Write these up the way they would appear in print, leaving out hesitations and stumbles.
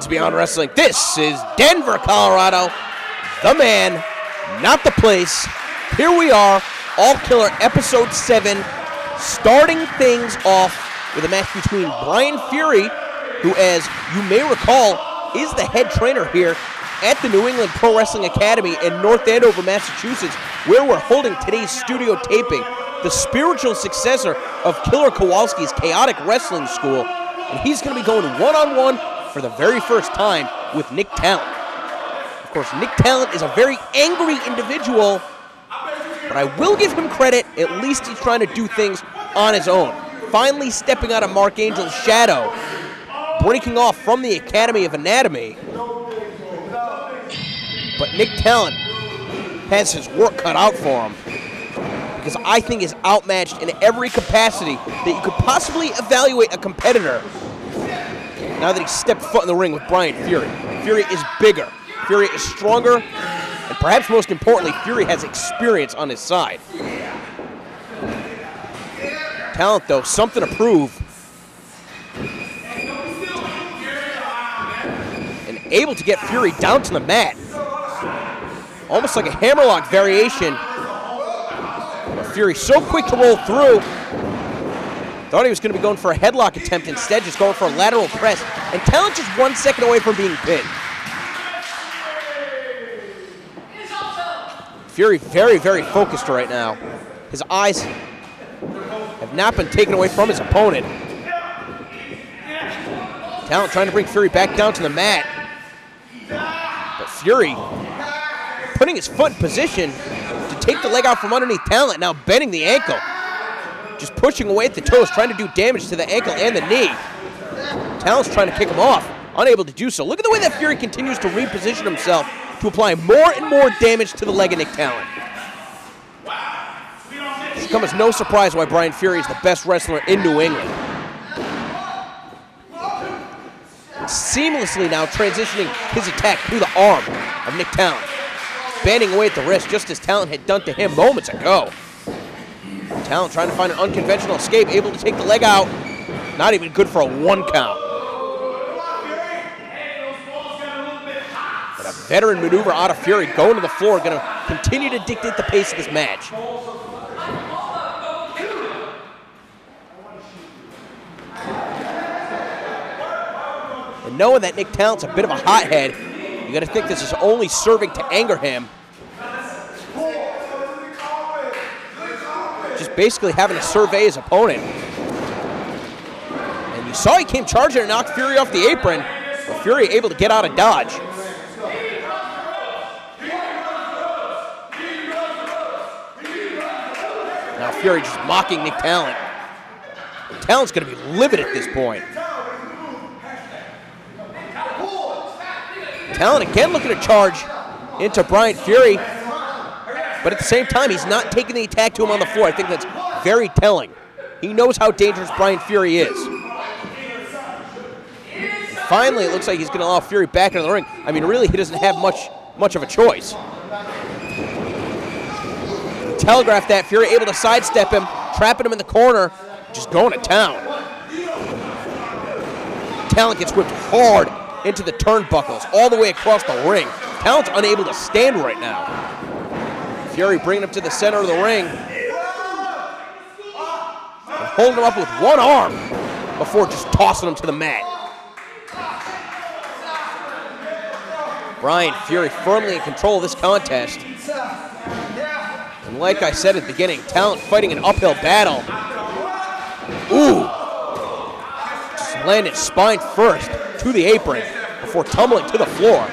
Beyond Wrestling. This is Denver, Colorado. The man, not the place. Here we are, All Killer Episode 7, starting things off with a match between Brian Fury, who, as you may recall, is the head trainer here at the New England Pro Wrestling Academy in North Andover, Massachusetts, where we're holding today's studio taping, the spiritual successor of Killer Kowalski's Chaotic Wrestling School. And he's going to be going one-on-one for the very first time with Nick Talent. Of course, Nick Talent is a very angry individual, but I will give him credit. At least he's trying to do things on his own. Finally stepping out of Mark Angel's shadow, breaking off from the Academy of Anatomy. But Nick Talent has his work cut out for him, because I think he's outmatched in every capacity that you could possibly evaluate a competitor. Now that he's stepped foot in the ring with Brian Fury. Fury is bigger, Fury is stronger, and perhaps most importantly, Fury has experience on his side. Talent, though, something to prove. And able to get Fury down to the mat. Almost like a hammerlock variation. But Fury so quick to roll through. Thought he was going to be going for a headlock attempt, instead just going for a lateral press. And Talent just 1 second away from being pinned. Fury very, very focused right now. His eyes have not been taken away from his opponent. Talent trying to bring Fury back down to the mat. But Fury putting his foot in position to take the leg out from underneath Talent, now bending the ankle. Just pushing away at the toes, trying to do damage to the ankle and the knee. Talent's trying to kick him off, unable to do so. Look at the way that Fury continues to reposition himself to apply more and more damage to the leg of Nick Talent. It's come as no surprise why Brian Fury is the best wrestler in New England. Seamlessly now transitioning his attack through the arm of Nick Talent. Banding away at the wrist, just as Talent had done to him moments ago. Talent trying to find an unconventional escape, able to take the leg out. Not even good for a 1 count. But a veteran maneuver out of Fury, going to the floor, going to continue to dictate the pace of this match. And knowing that Nick Talent's a bit of a hothead, you got to think this is only serving to anger him. Just basically having to survey his opponent. And you saw he came charging and knocked Fury off the apron, but Fury able to get out of dodge. Now Fury just mocking Nick Talent. Talent's going to be livid at this point. Talent again looking to charge into Brian Fury. But at the same time, he's not taking the attack to him on the floor. I think that's very telling. He knows how dangerous Brian Fury is. And finally, it looks like he's going to allow Fury back into the ring. I mean, really, he doesn't have much of a choice. Telegraphed that. Fury able to sidestep him, trapping him in the corner, just going to town. Talent gets whipped hard into the turnbuckles, all the way across the ring. Talent's unable to stand right now. Fury bringing him to the center of the ring. And holding him up with one arm before just tossing him to the mat. Brian Fury firmly in control of this contest. And like I said at the beginning, Talent fighting an uphill battle. Ooh. Just landed spine first to the apron before tumbling to the floor.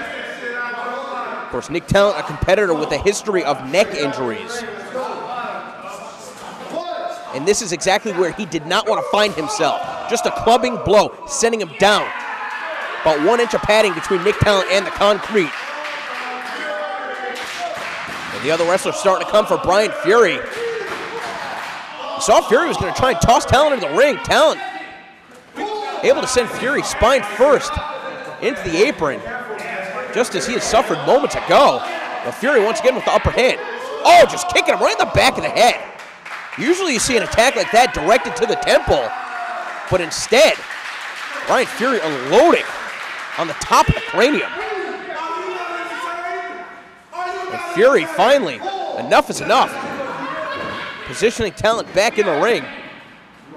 Of course, Nick Talent, a competitor with a history of neck injuries. And this is exactly where he did not want to find himself. Just a clubbing blow, sending him down. About 1 inch of padding between Nick Talent and the concrete. And the other wrestler starting to come for Brian Fury. You saw Fury was going to try and toss Talent into the ring. Talent able to send Fury spine first into the apron, just as he had suffered moments ago. But Fury once again with the upper hand. Oh, just kicking him right in the back of the head. Usually you see an attack like that directed to the temple, but instead, Brian Fury unloading on the top of the cranium. And Fury finally, enough is enough. Positioning Talent back in the ring.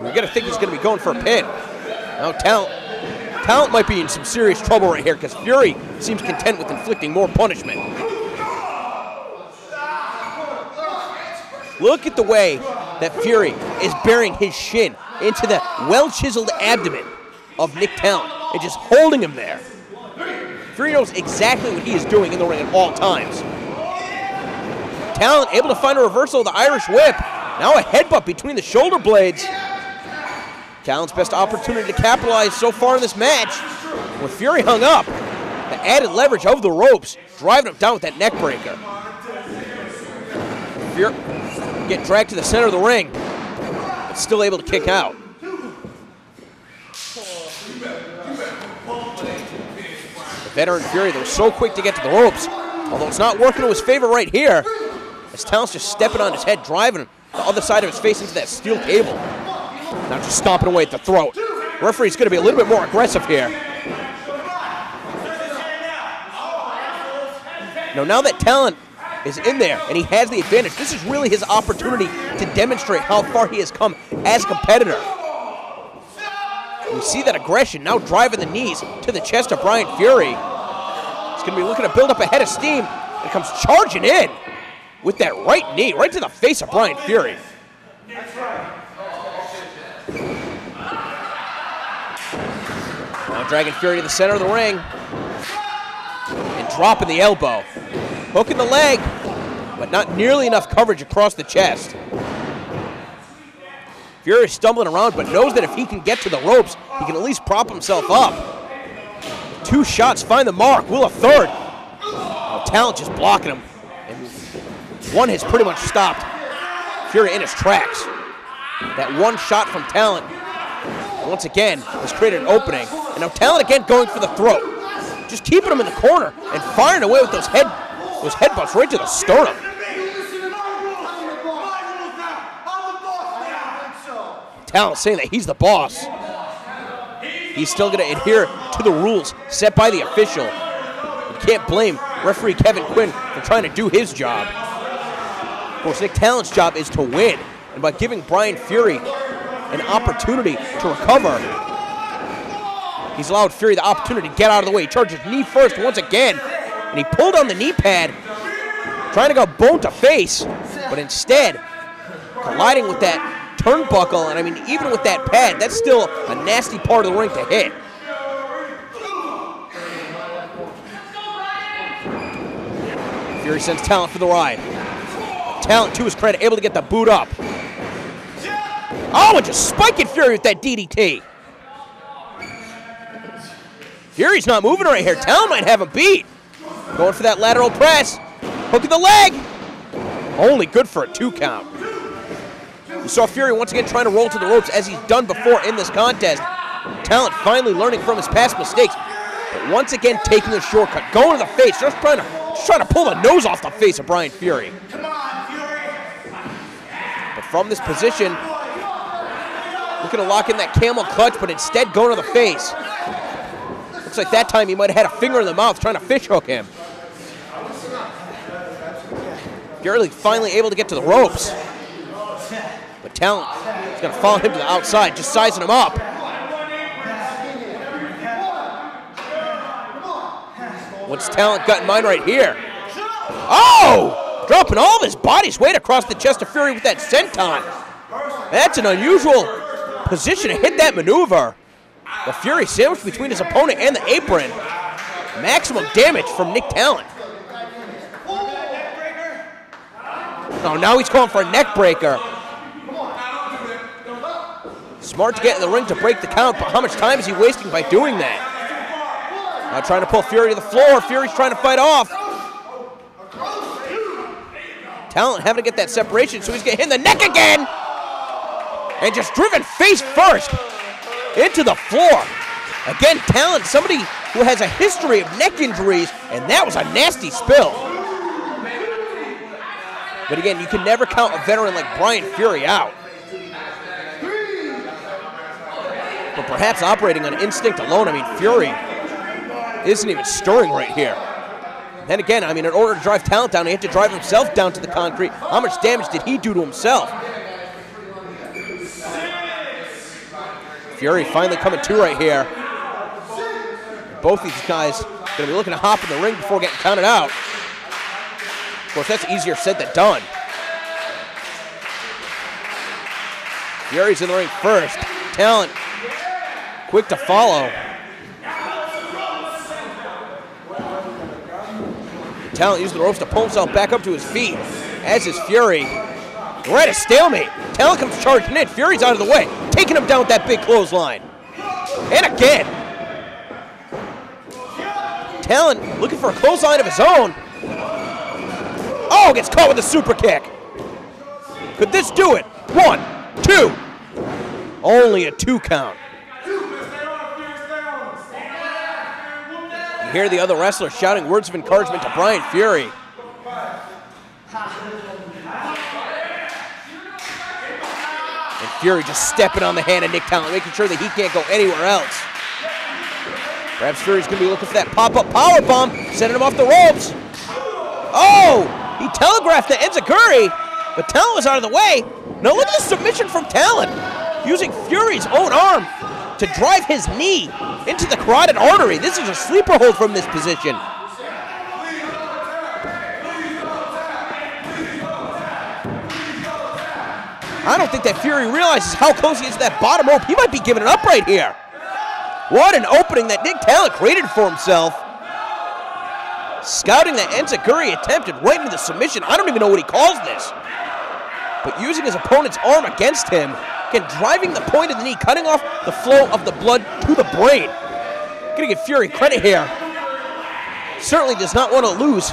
We're going to think he's going to be going for a pin. Now Talent might be in some serious trouble right here because Fury seems content with inflicting more punishment. Look at the way that Fury is burying his shin into the well-chiseled abdomen of Nick Talent and just holding him there. Fury knows exactly what he is doing in the ring at all times. Talent able to find a reversal of the Irish whip. Now a headbutt between the shoulder blades. Talent's best opportunity to capitalize so far in this match. With Fury hung up, the added leverage of the ropes, driving him down with that neck breaker. Fury get dragged to the center of the ring, but still able to kick out. The veteran Fury, though, so quick to get to the ropes, although it's not working to his favor right here, as Talent's just stepping on his head, driving him the other side of his face into that steel cable. Now just stomping away at the throat. Referee's going to be a little bit more aggressive here. Now that Talent is in there and he has the advantage, this is really his opportunity to demonstrate how far he has come as a competitor. We see that aggression now driving the knees to the chest of Brian Fury. He's going to be looking to build up a head of steam and comes charging in with that right knee right to the face of Brian Fury. Now dragging Fury to the center of the ring and dropping the elbow. Hooking the leg, but not nearly enough coverage across the chest. Fury stumbling around, but knows that if he can get to the ropes, he can at least prop himself up. 2 shots find the mark. Will a third? Oh, Talent just blocking him. And one has pretty much stopped Fury in his tracks. That one shot from Talent, once again, has created an opening. And now Talent again going for the throat. Just keeping him in the corner and firing away with those headbutts right to the sternum. Talent saying that he's the boss. He's still going to adhere to the rules set by the official. You can't blame referee Kevin Quinn for trying to do his job. Of course, Nick Talent's job is to win. And by giving Brian Fury an opportunity to recover, he's allowed Fury the opportunity to get out of the way. He charges knee first once again. And he pulled on the knee pad, trying to go bone to face, but instead colliding with that turnbuckle. And I mean, even with that pad, that's still a nasty part of the ring to hit. Fury sends Talent for the ride. Talent, to his credit, able to get the boot up. Oh, and just spiking Fury with that DDT. Fury's not moving right here. Talent might have him beat. Going for that lateral press. Hooking the leg. Only good for a 2 count. We saw Fury once again trying to roll to the ropes as he's done before in this contest. Talent finally learning from his past mistakes, but once again taking a shortcut, going to the face, just trying to pull the nose off the face of Brian Fury. Come on, Fury. But from this position, looking to lock in that camel clutch, but instead going to the face. Looks like that time he might have had a finger in the mouth trying to fish hook him. Fury finally able to get to the ropes. But Talent is going to follow him to the outside, just sizing him up. What's Talent got in mind right here? Oh! Dropping all of his body's weight across the chest of Fury with that senton. That's an unusual position to hit that maneuver. The Fury sandwiched between his opponent and the apron. Maximum damage from Nick Talent. Oh, now he's calling for a neck breaker. Smart to get in the ring to break the count, but how much time is he wasting by doing that? Now trying to pull Fury to the floor. Fury's trying to fight off. Talent having to get that separation, so he's getting hit in the neck again. And just driven face first into the floor. Again, Talent, somebody who has a history of neck injuries, and that was a nasty spill. But again, you can never count a veteran like Brian Fury out. But perhaps operating on instinct alone, I mean, Fury isn't even stirring right here. Then again, I mean, in order to drive Talent down, he had to drive himself down to the concrete. How much damage did he do to himself? Fury finally coming to right here. Both these guys going to be looking to hop in the ring before getting counted out. Of course, that's easier said than done. Fury's in the ring first. Talent quick to follow. Talent used the ropes to pull himself back up to his feet, as is Fury. We're at a stalemate. Talent comes charging in. Fury's out of the way, taking him down with that big clothesline. And again. Talent looking for a clothesline of his own. Oh, gets caught with a super kick. Could this do it? 1, 2. Only a 2 count. You hear the other wrestlers shouting words of encouragement to Brian Fury. And Fury just stepping on the hand of Nick Talent, making sure that he can't go anywhere else. Perhaps Fury's going to be looking for that pop-up powerbomb, sending him off the ropes. Oh! He telegraphed the Enziguri, but Talent was out of the way. Now look at the submission from Talent, using Fury's own arm to drive his knee into the carotid artery. This is a sleeper hold from this position. I don't think that Fury realizes how close he is to that bottom rope. He might be giving it up right here. What an opening that Nick Talent created for himself. Scouting that Enziguri attempted right into the submission. I don't even know what he calls this. But using his opponent's arm against him, again, driving the point of the knee, cutting off the flow of the blood to the brain. Gonna give Fury credit here. Certainly does not want to lose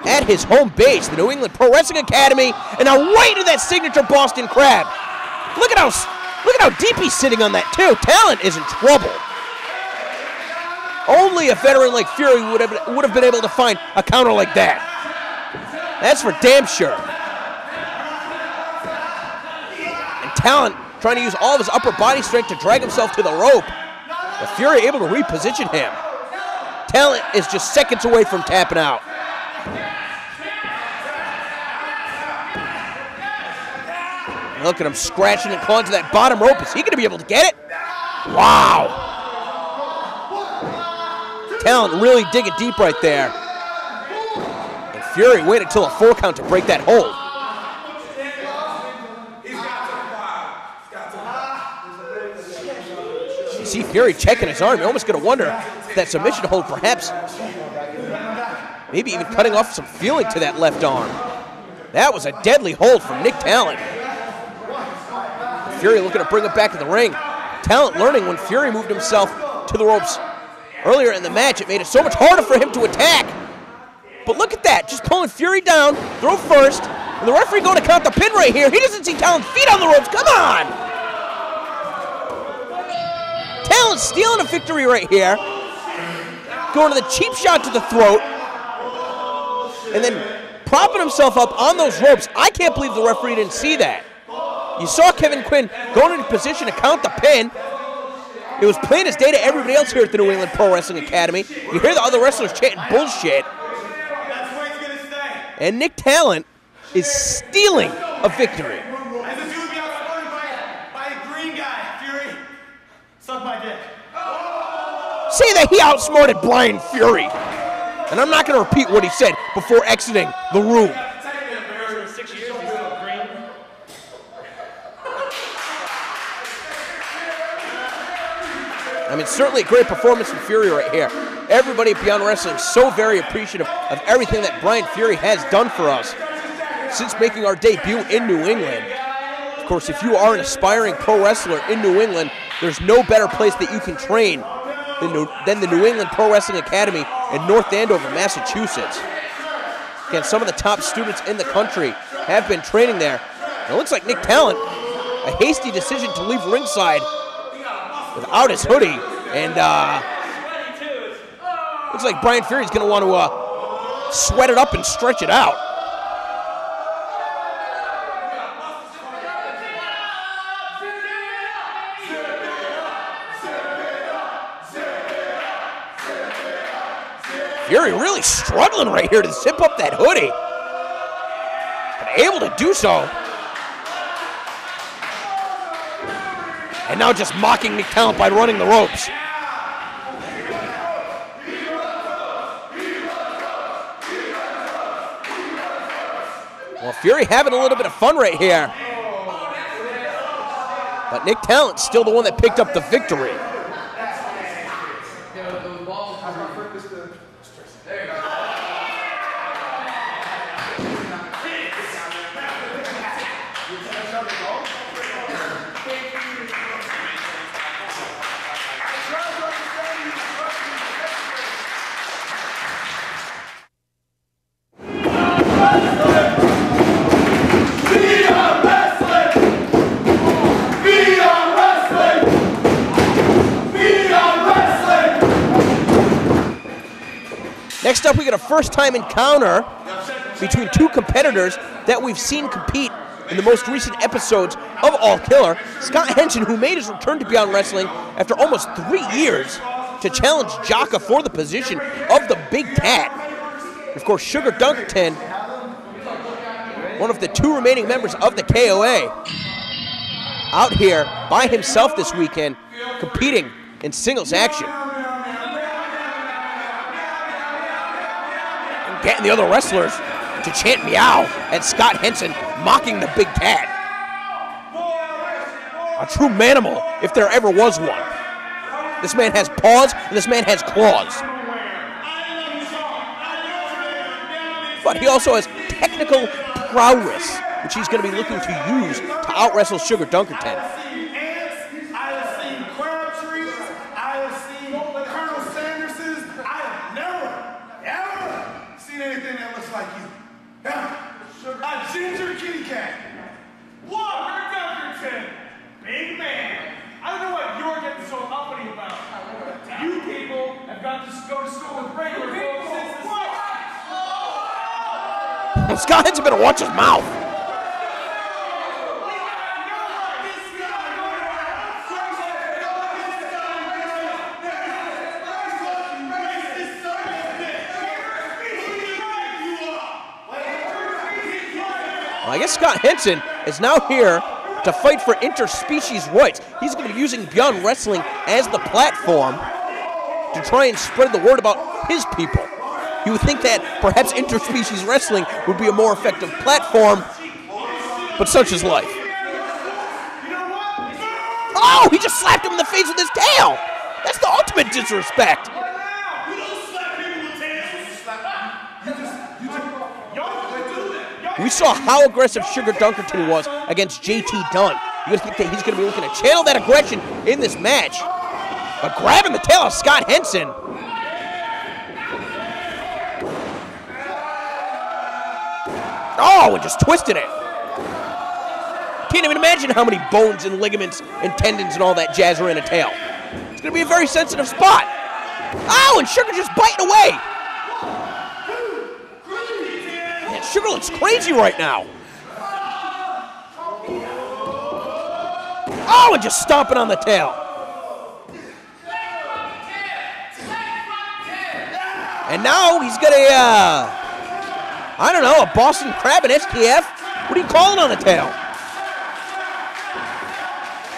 at his home base, the New England Pro Wrestling Academy, and now right into that signature Boston Crab. Look at how deep he's sitting on that too. Talent is in trouble. Only a veteran like Fury would have been able to find a counter like that. That's for damn sure. And Talent trying to use all of his upper body strength to drag himself to the rope. But Fury able to reposition him. Talent is just seconds away from tapping out. Look at him scratching and clawing to that bottom rope. Is he going to be able to get it? Wow. Talent really digging deep right there. And Fury waited until a 4 count to break that hold. You see Fury checking his arm. You're almost going to wonder if that submission hold perhaps maybe even cutting off some feeling to that left arm. That was a deadly hold from Nick Talent. Fury looking to bring it back to the ring. Talent learning when Fury moved himself to the ropes earlier in the match, it made it so much harder for him to attack. But look at that, just pulling Fury down, throw first, and the referee going to count the pin right here. He doesn't see Talent's feet on the ropes, come on! Talent stealing a victory right here. Going to the cheap shot to the throat. And then propping himself up on those ropes. I can't believe the referee didn't see that. You saw Kevin Quinn going into position to count the pin. It was plain as day to everybody else here at the New England Pro Wrestling Academy. You hear the other wrestlers chanting bullshit. That's where he's gonna stay. And Nick Talent is stealing a victory. As a dude be outsmarted by a green guy, Fury. Suck my dick. Say that he outsmarted Brian Fury. And I'm not going to repeat what he said before exiting the room. I mean, certainly a great performance from Fury right here. Everybody at Beyond Wrestling is so very appreciative of everything that Brian Fury has done for us since making our debut in New England. Of course, if you are an aspiring pro wrestler in New England, there's no better place that you can train than the New England Pro Wrestling Academy in North Andover, Massachusetts. Again, some of the top students in the country have been training there. And it looks like Nick Talent, a hasty decision to leave ringside without his hoodie, and looks like Brian Fury's going to want to sweat it up and stretch it out. Fury really struggling right here to zip up that hoodie. But able to do so. And now just mocking Nick Talent by running the ropes. Well, Fury having a little bit of fun right here. But Nick Talent's still the one that picked up the victory. Next up, we get a first-time encounter between two competitors that we've seen compete in the most recent episodes of All Killer. Scott Henson, who made his return to Beyond Wrestling after almost 3 years to challenge Jaka for the position of the Big Cat. Of course, Sugar Dunkerton, one of the 2 remaining members of the KOA, out here by himself this weekend, competing in singles action. Getting the other wrestlers to chant meow at Scott Henson, mocking the Big Cat. A true manimal, if there ever was one. This man has paws, and this man has claws. But he also has technical prowess, which he's going to be looking to use to out-wrestle Sugar Dunkerton. A ginger kitty cat. Walker Dunkerton. Big man. I don't know what you're getting so uppity about. You people have got to go to school with regular folks since the Well, Scott Henson better watch his mouth. I guess Scott Henson is now here to fight for interspecies rights. He's going to be using Beyond Wrestling as the platform to try and spread the word about his people. You would think that perhaps interspecies wrestling would be a more effective platform, but such is life. Oh, he just slapped him in the face with his tail. That's the ultimate disrespect. We saw how aggressive Sugar Dunkerton was against JT Dunn. You would think that he's going to be looking to channel that aggression in this match. But grabbing the tail of Scott Henson. Oh, and just twisted it. Can't even imagine how many bones and ligaments and tendons and all that jazz are in a tail. It's going to be a very sensitive spot. Oh, and Sugar just biting away. Sugar looks crazy right now. Oh, and just stomping on the tail. And now he's got I don't know, a Boston Crab and STF? What do you call it on the tail?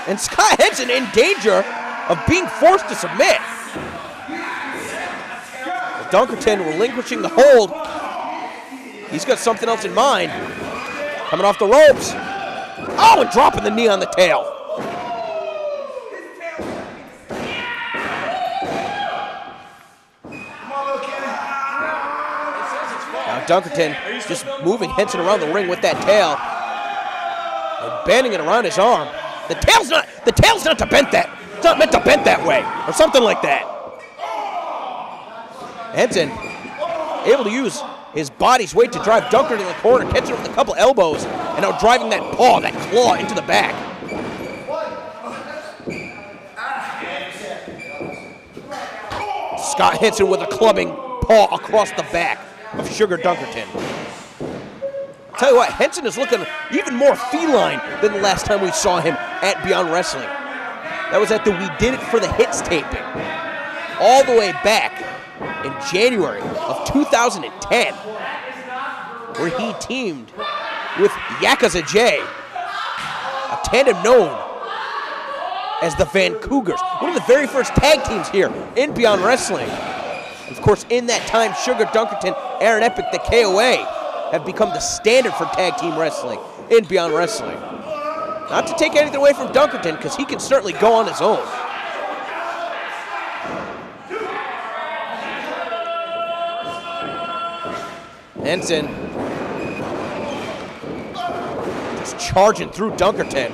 And Scott Henson in danger of being forced to submit. Dunkerton relinquishing the hold. He's got something else in mind. Coming off the ropes. Oh, and dropping the knee on the tail. Now Dunkerton just moving Henson around the ring with that tail. And bending it around his arm. The tail's not to bend that. It's not meant to bend that way. Or something like that. Henson able to use his body's weight to drive Dunkerton in the corner, catching him with a couple elbows, and now driving that paw, that claw, into the back. Scott Henson with a clubbing paw across the back of Sugar Dunkerton. I'll tell you what, Henson is looking even more feline than the last time we saw him at Beyond Wrestling. That was at the We Did It for the Hits taping. All the way back in January of 2010, where he teamed with Yakuza J, a tandem known as the Van Cougars, one of the very first tag teams here in Beyond Wrestling. Of course, in that time, Sugar Dunkerton, Aaron Epic, the KOA, have become the standard for tag team wrestling in Beyond Wrestling. Not to take anything away from Dunkerton, because he can certainly go on his own. Henson just charging through Dunkerton.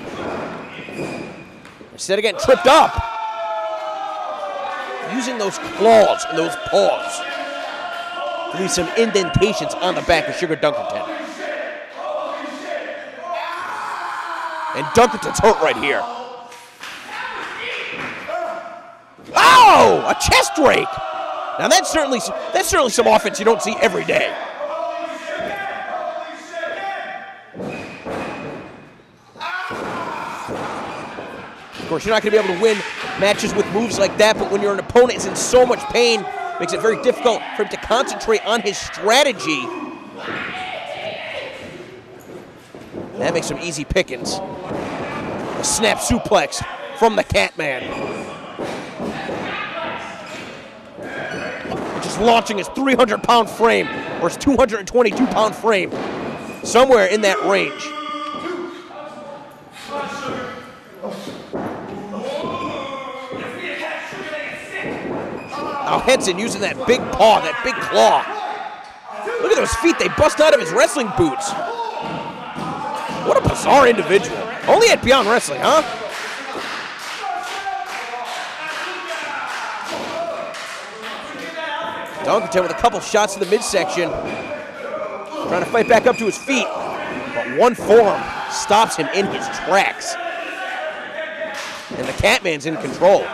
Instead of getting tripped up, using those claws and those paws to leave some indentations on the back of Sugar Dunkerton. And Dunkerton's hurt right here. Oh, a chest rake. Now that's certainly some offense you don't see every day. Of course, you're not going to be able to win matches with moves like that, but when your opponent is in so much pain, it makes it very difficult for him to concentrate on his strategy. That makes some easy pickings. A snap suplex from the Catman. Just launching his 300-pound frame, or his 222-pound frame, somewhere in that range. Now Henson using that big paw, that big claw. Look at those feet, they bust out of his wrestling boots. What a bizarre individual. Only at Beyond Wrestling, huh? Dunkerton with a couple shots to the midsection. Trying to fight back up to his feet. But one forearm stops him in his tracks. And the Catman's in control.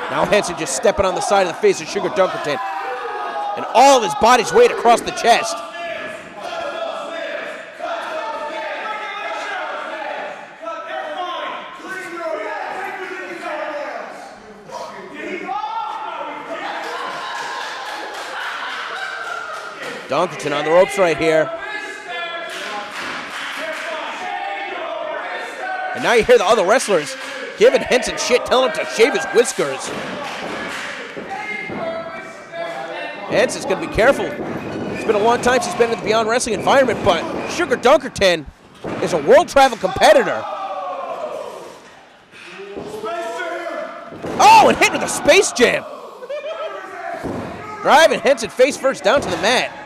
Now Henson just stepping on the side of the face of Sugar Dunkerton. And all of his body's weight across the chest. Dunkerton on the ropes right here. And now you hear the other wrestlers giving Henson shit, telling him to shave his whiskers. Henson's going to be careful. It's been a long time since he's been in the Beyond Wrestling environment, but Sugar Dunkerton is a world-travel competitor. Oh, and hit with a Space Jam. Driving Henson face first down to the mat.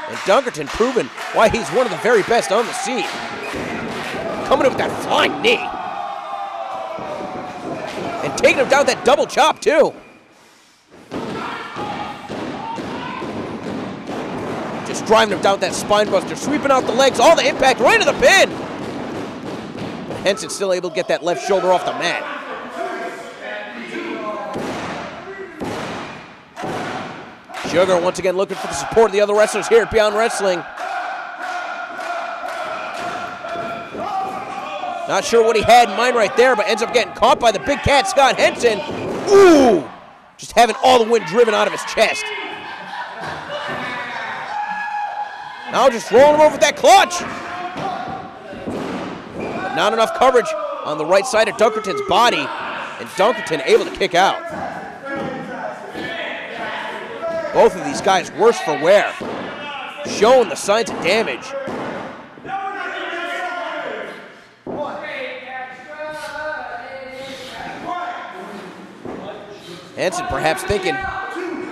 And Dunkerton proving why he's one of the very best on the scene. Coming in with that flying knee. And taking him down with that double chop, too. Just driving him down with that spine buster, sweeping out the legs, all the impact right into the pin. But Henson's still able to get that left shoulder off the mat. Sugar once again looking for the support of the other wrestlers here at Beyond Wrestling. Not sure what he had in mind right there, but ends up getting caught by the big cat, Scott Henson. Ooh! Just having all the wind driven out of his chest. Now just rolling him over with that clutch. But not enough coverage on the right side of Dunkerton's body, and Dunkerton able to kick out. Both of these guys worse for wear, showing the signs of damage. Henson perhaps thinking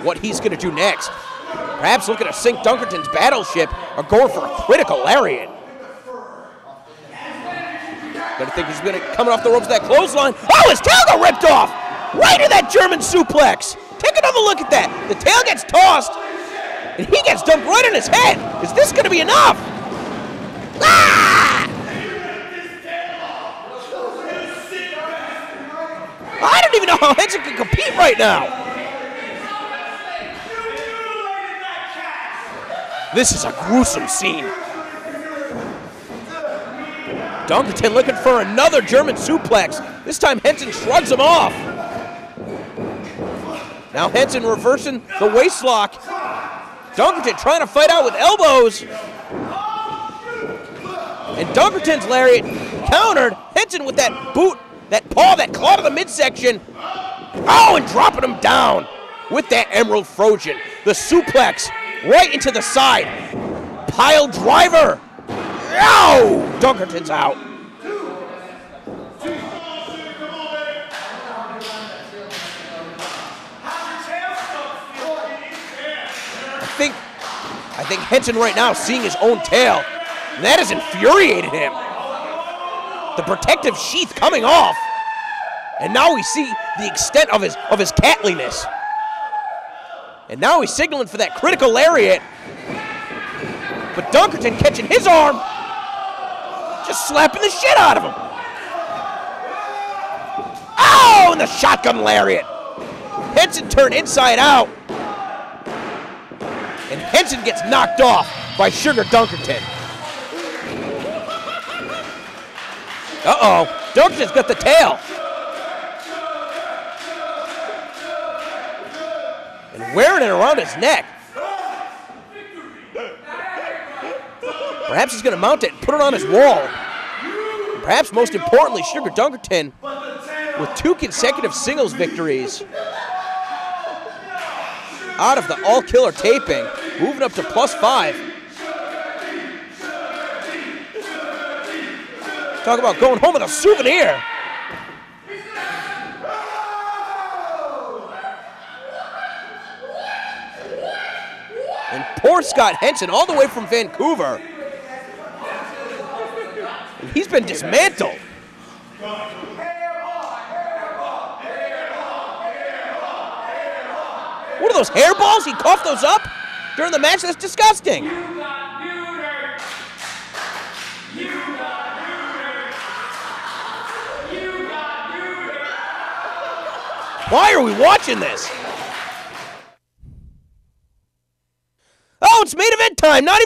what he's going to do next. Perhaps looking to sink Dunkerton's battleship or going for a critical lariat. Gonna think he's gonna coming off the ropes with that clothesline. Oh, his tail got ripped off! Right in that German suplex! Take another look at that. The tail gets tossed, and he gets dumped right on his head. Is this gonna be enough? Ah! I don't even know how Henson can compete right now. This is a gruesome scene. Dunkerton looking for another German suplex. This time Henson shrugs him off. Now Henson reversing the waistlock. Dunkerton trying to fight out with elbows. And Dunkerton's lariat countered. Henson with that boot, that paw, that claw to the midsection. Oh, and dropping him down with that Emerald Trojan. The suplex right into the side. Pile driver. Oh, Dunkerton's out. I think Henson right now is seeing his own tail. And that has infuriated him. The protective sheath coming off. And now we see the extent of his catliness. And now he's signaling for that critical lariat. But Dunkerton catching his arm. Just slapping the shit out of him. Oh, and the shotgun lariat. Henson turned inside out. And Henson gets knocked off by Sugar Dunkerton. Uh-oh, Dunkerton's got the tail. And wearing it around his neck. Perhaps he's gonna mount it and put it on his wall. And perhaps most importantly, Sugar Dunkerton, with 2 consecutive singles victories out of the all-killer taping, moving up to +5. Talk about going home with a souvenir. And poor Scott Henson, all the way from Vancouver. And he's been dismantled. What are those hairballs? He coughed those up during the match? That's disgusting. Why are we watching this? Oh, it's main event time. Why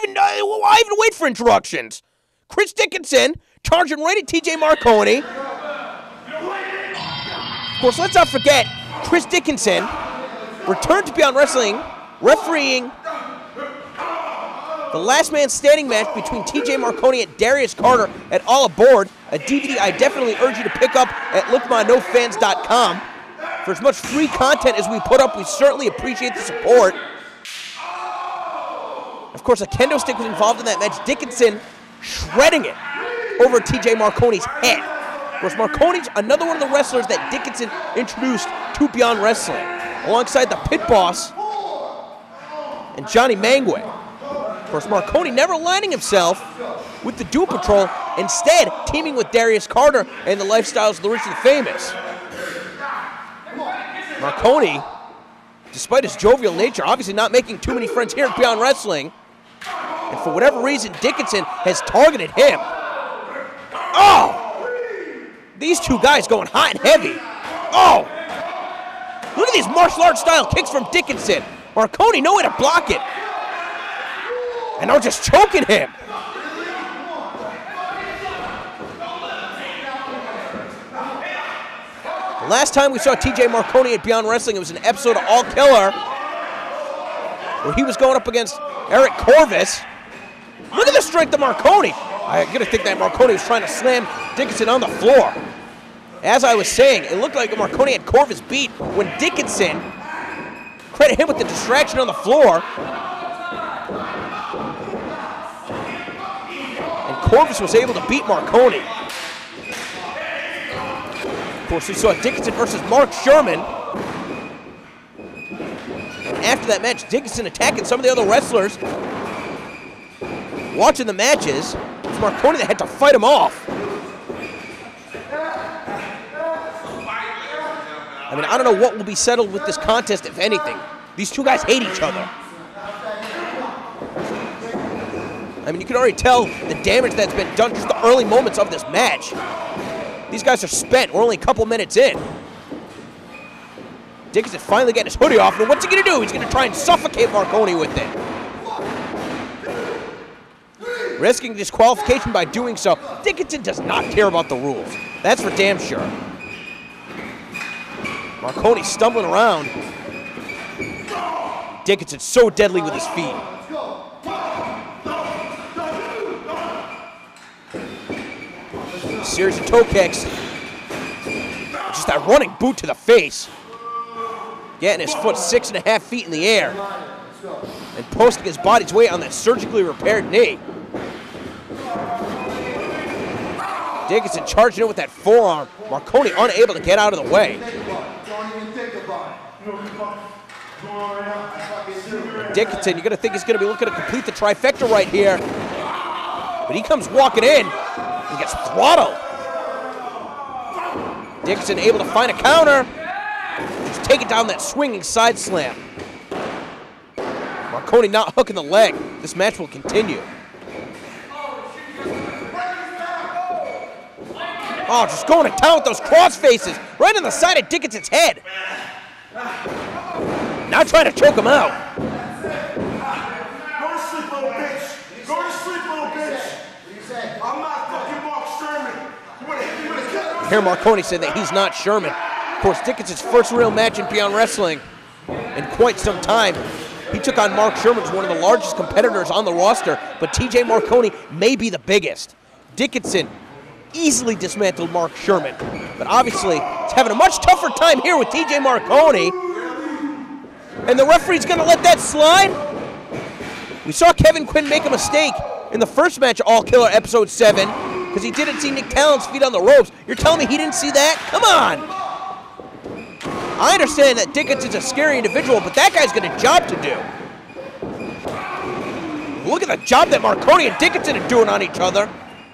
even wait for introductions? Chris Dickinson charging right at TJ Marconi. Of course, let's not forget, Chris Dickinson returned to Beyond Wrestling, refereeing the last man standing match between TJ Marconi and Darius Carter at All Aboard, a DVD I definitely urge you to pick up at lookmanofans.com. For as much free content as we put up, we certainly appreciate the support. Of course, a kendo stick was involved in that match. Dickinson shredding it over TJ Marconi's head. Of course, Marconi's another one of the wrestlers that Dickinson introduced to Beyond Wrestling, alongside the Pit Boss and Johnny Mangway. Of course, Marconi never aligning himself with the Doom Patrol, instead teaming with Darius Carter and the Lifestyles of the Rich and the Famous. Marconi, despite his jovial nature, obviously not making too many friends here at Beyond Wrestling. And for whatever reason, Dickinson has targeted him. Oh! These two guys going hot and heavy. Oh! Look at these martial arts style kicks from Dickinson. Marconi, no way to block it. And now just choking him. The last time we saw TJ Marconi at Beyond Wrestling, it was an episode of All Killer, where he was going up against Eric Corvus. Look at the strength of Marconi. I gotta think that Marconi was trying to slam Dickinson on the floor. As I was saying, it looked like Marconi had Corvus beat when Dickinson credited him with the distraction on the floor. And Corvus was able to beat Marconi. Of course, we saw Dickinson versus Mark Sherman. And after that match, Dickinson attacking some of the other wrestlers. Watching the matches, it was Marconi that had to fight him off. I mean, I don't know what will be settled with this contest, if anything. These two guys hate each other. I mean, you can already tell the damage that's been done just the early moments of this match. These guys are spent. We're only a couple minutes in. Dickinson finally getting his hoodie off, and what's he going to do? He's going to try and suffocate Marconi with it. risking disqualification by doing so. Dickinson does not care about the rules. That's for damn sure. Marconi stumbling around. Dickinson so deadly with his feet. A series of toe kicks. Just that running boot to the face. Getting his foot 6.5 feet in the air. And posting his body's weight on that surgically repaired knee. Dickinson charging in with that forearm. Marconi unable to get out of the way. Dickinson, you're going to think he's going to be looking to complete the trifecta right here. But he comes walking in and gets throttled. Dickinson able to find a counter. Just taking down that swinging side slam. Marconi not hooking the leg. This match will continue. Oh, just going to town with those cross faces right on the side of Dickinson's head. Now trying to choke him out. Go to sleep, little bitch. Go to sleep, little bitch. I'm not fucking Mark Sherman. Here Marconi said that he's not Sherman. Of course, Dickinson's first real match in Beyond Wrestling in quite some time. He took on Mark Sherman, who's one of the largest competitors on the roster, but TJ Marconi may be the biggest. Dickinson easily dismantled Mark Sherman, but obviously he's having a much tougher time here with TJ Marconi. And the referee's gonna let that slide? We saw Kevin Quinn make a mistake in the first match of All Killer Episode 7 because he didn't see Nick Talon's feet on the ropes. You're telling me he didn't see that? Come on! I understand that Dickinson's a scary individual, but that guy's got a job to do. Look at the job that Marconi and Dickinson are doing on each other.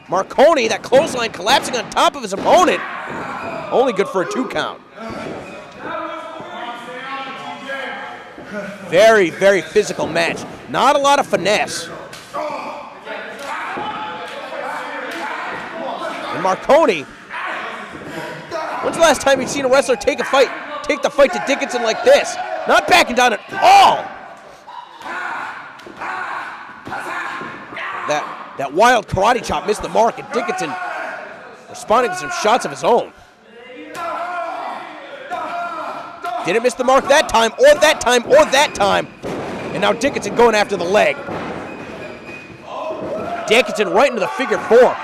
Marconi, that clothesline collapsing on top of his opponent. Only good for a 2 count. Very, very physical match. Not a lot of finesse. And Marconi, when's the last time you've seen a wrestler take the fight to Dickinson like this? Not backing down at all. That wild karate chop missed the mark, and Dickinson responding to some shots of his own. Didn't miss the mark that time, or that time, or that time. And now Dickinson going after the leg. Dickinson right into the figure 4,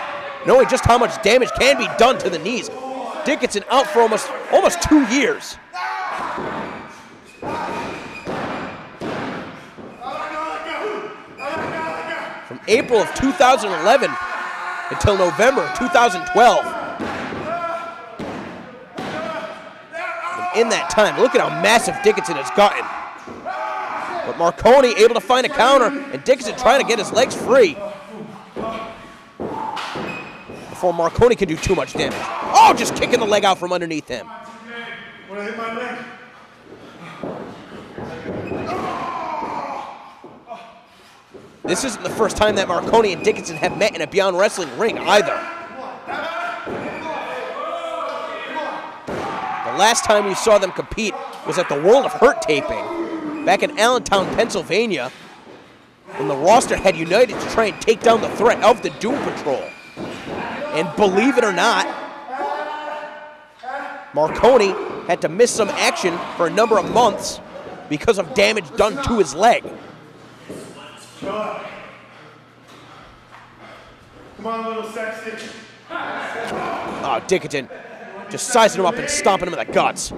knowing just how much damage can be done to the knees. Dickinson out for almost 2 years. From April of 2011 until November of 2012. And in that time, look at how massive Dickinson has gotten. But Marconi able to find a counter, and Dickinson trying to get his legs free before Marconi can do too much damage. Oh, just kicking the leg out from underneath him. When I hit my leg. This isn't the first time that Marconi and Dickinson have met in a Beyond Wrestling ring either. The last time we saw them compete was at the World of Hurt taping back in Allentown, Pennsylvania, when the roster had united to try and take down the threat of the Doom Patrol. And believe it or not, Marconi had to miss some action for a number of months because of damage done to his leg. Come on, little sexy. Oh, Dickinson just sizing him up and stomping him in the guts.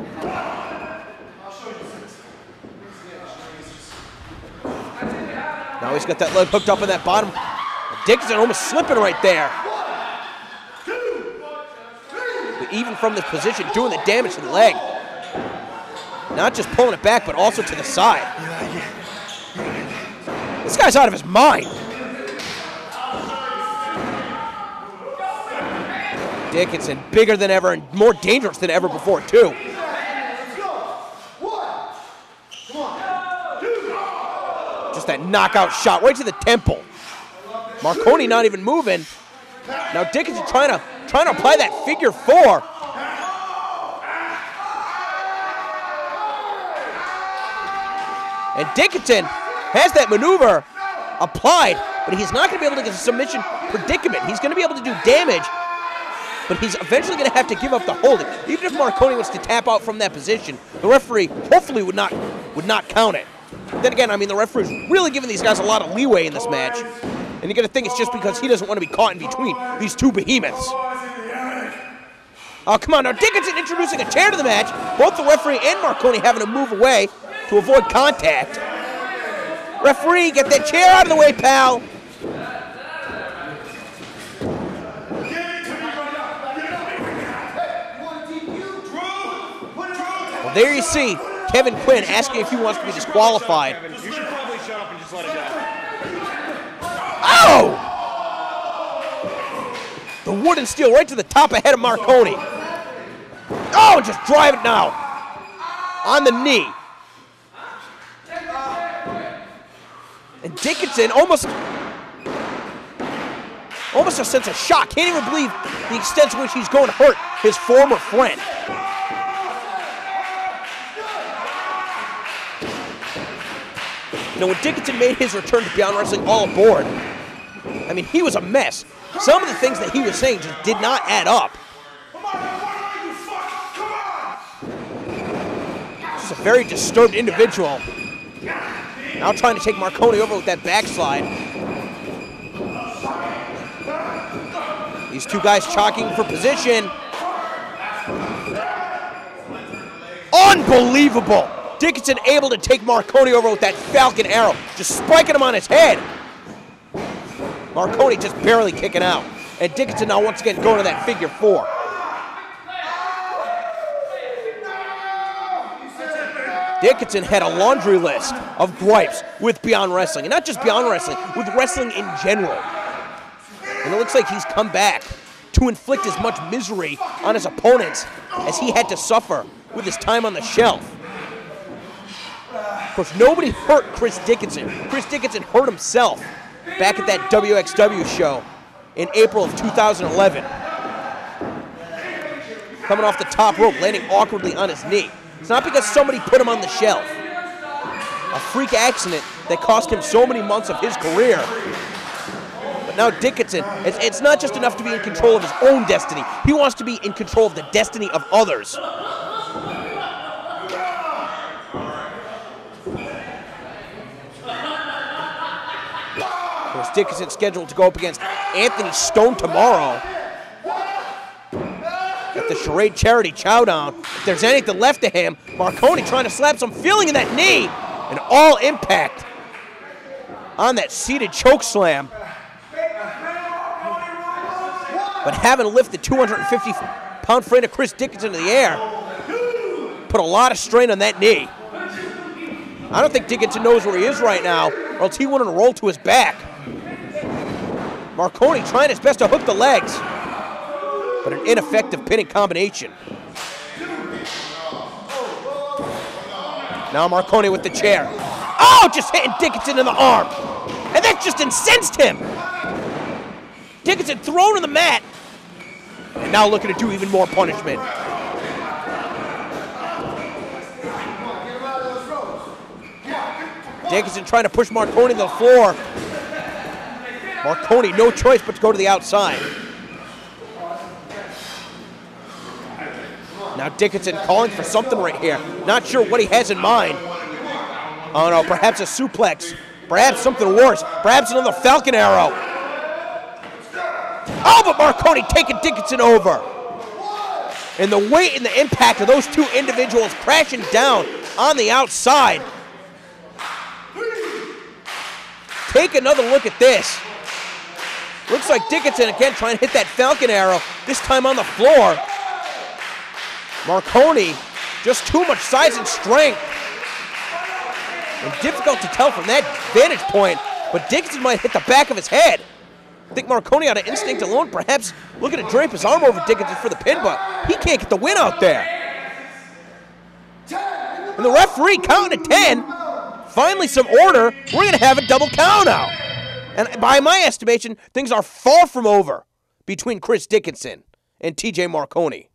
Now he's got that leg hooked up in that bottom. Dickinson almost slipping right there. But even from this position, doing the damage to the leg. Not just pulling it back, but also to the side. This guy's out of his mind. Dickinson, bigger than ever and more dangerous than ever before, too. Just that knockout shot right to the temple. Marconi not even moving. Now Dickinson trying to apply that figure 4. And Dickinson has that maneuver applied but he's not going to be able to get a submission predicament. He's going to be able to do damage, but he's eventually going to have to give up the holding. Even if Marconi wants to tap out from that position, the referee hopefully would not count it. Then again, I mean, the referee's really giving these guys a lot of leeway in this match, and you got to think it's just because he doesn't want to be caught in between these two behemoths. Oh, come on now, Dickinson introducing a chair to the match. Both the referee and Marconi having to move away to avoid contact. Referee, get that chair out of the way, pal. Well, there you see Kevin Quinn asking if he wants to be disqualified. You should probably shut up and just let it go. Oh! The wood and steel right to the top of the head of Marconi. Oh, just drive it now. On the knee. And Dickinson almost a sense of shock. Can't even believe the extent to which he's going to hurt his former friend. You know, when Dickinson made his return to Beyond Wrestling All Aboard, I mean, he was a mess. Some of the things that he was saying just did not add up. Just a very disturbed individual. Now trying to take Marconi over with that backslide. These two guys jockeying for position. Unbelievable! Dickinson able to take Marconi over with that Falcon Arrow, just spiking him on his head. Marconi just barely kicking out. And Dickinson now once again going to that figure four. Dickinson had a laundry list of gripes with Beyond Wrestling. And not just Beyond Wrestling, with wrestling in general. And it looks like he's come back to inflict as much misery on his opponents as he had to suffer with his time on the shelf. Of course, nobody hurt Chris Dickinson. Chris Dickinson hurt himself back at that WXW show in April of 2011. Coming off the top rope, landing awkwardly on his knee. It's not because somebody put him on the shelf. A freak accident that cost him so many months of his career. But now Dickinson, it's not just enough to be in control of his own destiny. He wants to be in control of the destiny of others. Of course, Dickinson scheduled to go up against Anthony Stone tomorrow at the Charade Charity Chowdown. If there's anything left of him, Marconi trying to slap some feeling in that knee. And all impact on that seated choke slam. But having to lift the 250-pound frame of Chris Dickinson in the air put a lot of strain on that knee. I don't think Dickinson knows where he is right now, or else he wouldn't roll to his back. Marconi trying his best to hook the legs, but an ineffective pinning combination. Now Marconi with the chair. Oh, just hitting Dickinson in the arm. And that just incensed him. Dickinson thrown on the mat. And now looking to do even more punishment. Dickinson trying to push Marconi to the floor. Marconi no choice but to go to the outside. Now Dickinson calling for something right here. Not sure what he has in mind. Oh no, perhaps a suplex. Perhaps something worse. Perhaps another Falcon Arrow. Oh, but Marconi taking Dickinson over. And the weight and the impact of those two individuals crashing down on the outside. Take another look at this. Looks like Dickinson again trying to hit that Falcon Arrow, this time on the floor. Marconi, just too much size and strength. And difficult to tell from that vantage point, but Dickinson might hit the back of his head. I think Marconi out of instinct alone, perhaps looking to drape his arm over Dickinson for the pin, but he can't get the win out there. And the referee counting to 10. Finally some order. We're going to have a double count out. And by my estimation, things are far from over between Chris Dickinson and TJ Marconi.